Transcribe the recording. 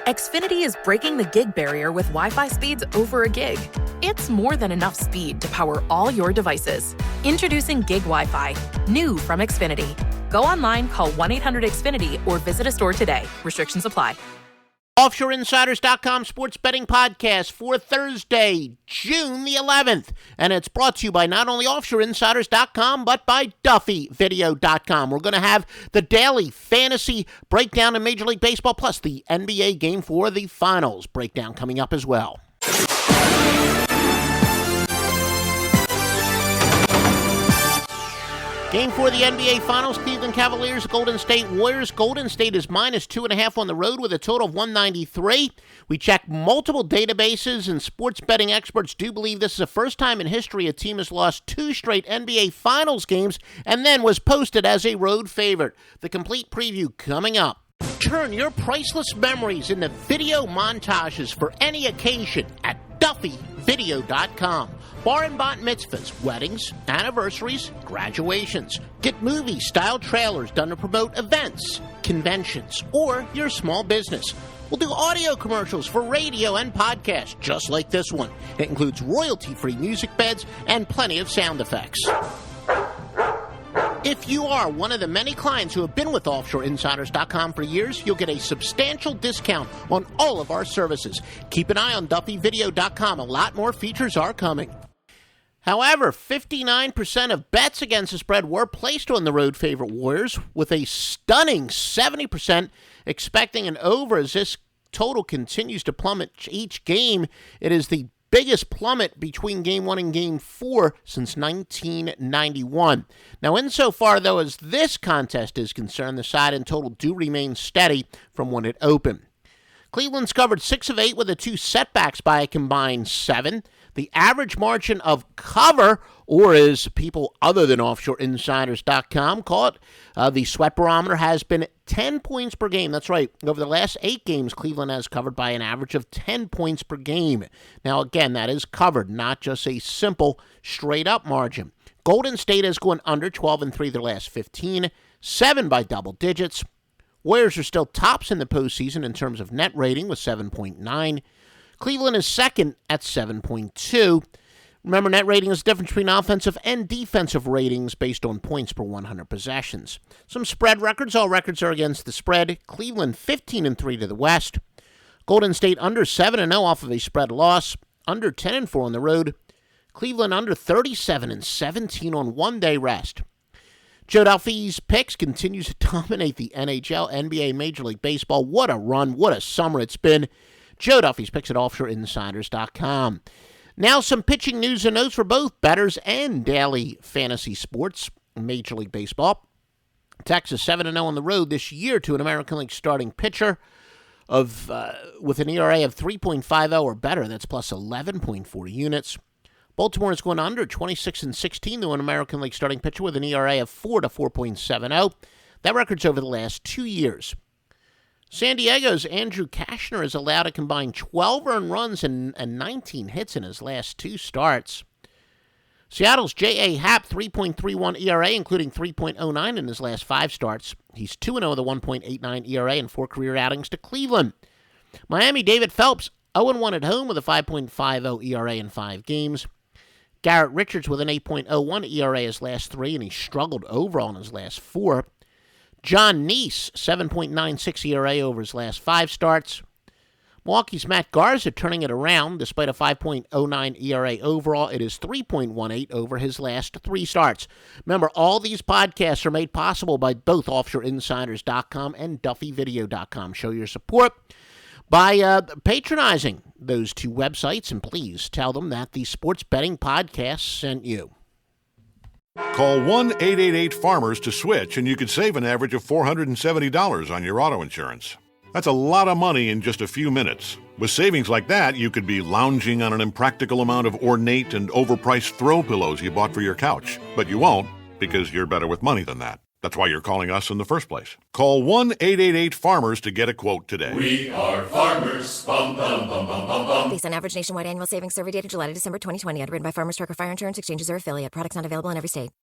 Xfinity is breaking the gig barrier with Wi-Fi speeds over a gig. It's more than enough speed to power all your devices. Introducing Gig Wi-Fi, new from Xfinity. Go online, call 1-800-XFINITY, or visit a store today. Restrictions apply. OffshoreInsiders.com sports betting podcast for Thursday, June the 11th. And it's brought to you by not only OffshoreInsiders.com, but by DuffyVideo.com. We're going to have the daily fantasy breakdown in Major League Baseball, plus the NBA game for the finals breakdown coming up as well. Game for the NBA Finals, Cleveland Cavaliers, Golden State Warriors. Golden State is minus 2.5 on the road with a total of 193. We checked multiple databases, and sports betting experts do believe this is the first time in history a team has lost 2 straight NBA Finals games and then was posted as a road favorite. The complete preview coming up. Turn your priceless memories into video montages for any occasion at DuffyVideo.com. Bar and bat mitzvahs, weddings, anniversaries, graduations. Get movie-style trailers done to promote events, conventions, or your small business. We'll do audio commercials for radio and podcasts, just like this one. It includes royalty-free music beds and plenty of sound effects. If you are one of the many clients who have been with OffshoreInsiders.com for years, you'll get a substantial discount on all of our services. Keep an eye on DuffyVideo.com. A lot more features are coming. However, 59% of bets against the spread were placed on the road favorite Warriors, with a stunning 70% expecting an over as this total continues to plummet each game. It is the biggest plummet between Game 1 and Game 4 since 1991. Now, insofar, though, as this contest is concerned, the side in total do remain steady from when it opened. Cleveland's covered 6 of 8 with the 2 setbacks by a combined 7. The average margin of cover, or as people other than OffshoreInsiders.com call it, the sweat barometer, has been 10 points per game. That's right. Over the last 8 games, Cleveland has covered by an average of 10 points per game. Now, again, that is covered, not just a simple straight-up margin. Golden State has gone under 12-3 their last 15, 7 by double digits. Warriors are still tops in the postseason in terms of net rating with 7.9. Cleveland is second at 7.2. Remember, net rating is the difference between offensive and defensive ratings based on points per 100 possessions. Some spread records. All records are against the spread. Cleveland 15-3 to the West. Golden State under 7-0 off of a spread loss. Under 10-4 on the road. Cleveland under 37-17 on one-day rest. Joe Duffy's picks continues to dominate the NHL, NBA, Major League Baseball. What a run. What a summer it's been. Joe Duffy's picks at OffshoreInsiders.com. Now some pitching news and notes for both bettors and daily fantasy sports. Major League Baseball. Texas 7-0 on the road this year to an American League starting pitcher with an ERA of 3.50 or better. That's plus 11.4 units. Baltimore is going under 26-16 to an American League starting pitcher with an ERA of 4 to 4.70. That record's over the last 2 years. San Diego's Andrew Kashner is allowed a combined 12 earned runs and 19 hits in his last 2 starts. Seattle's J.A. Happ, 3.31 ERA, including 3.09 in his last 5 starts. He's 2-0 with a 1.89 ERA and 4 career outings to Cleveland. Miami David Phelps, 0-1 at home with a 5.50 ERA in 5 games. Garrett Richards with an 8.01 ERA his last 3, and he struggled overall in his last 4. John Neese, 7.96 ERA over his last 5 starts. Milwaukee's Matt Garza turning it around. Despite a 5.09 ERA overall, it is 3.18 over his last 3 starts. Remember, all these podcasts are made possible by both OffshoreInsiders.com and DuffyVideo.com. Show your support by patronizing those 2 websites, and please tell them that the Sports Betting Podcast sent you. Call 1-888-FARMERS to switch, and you could save an average of $470 on your auto insurance. That's a lot of money in just a few minutes. With savings like that, you could be lounging on an impractical amount of ornate and overpriced throw pillows you bought for your couch. But you won't, because you're better with money than that. That's why you're calling us in the first place. Call 1-888-FARMERS to get a quote today. We are farmers. Bum, bum, bum, bum, bum, bum. Based on average nationwide annual savings survey data July to December 2020. Underwritten by Farmers Trucker Fire Insurance Exchanges or affiliate. Products not available in every state.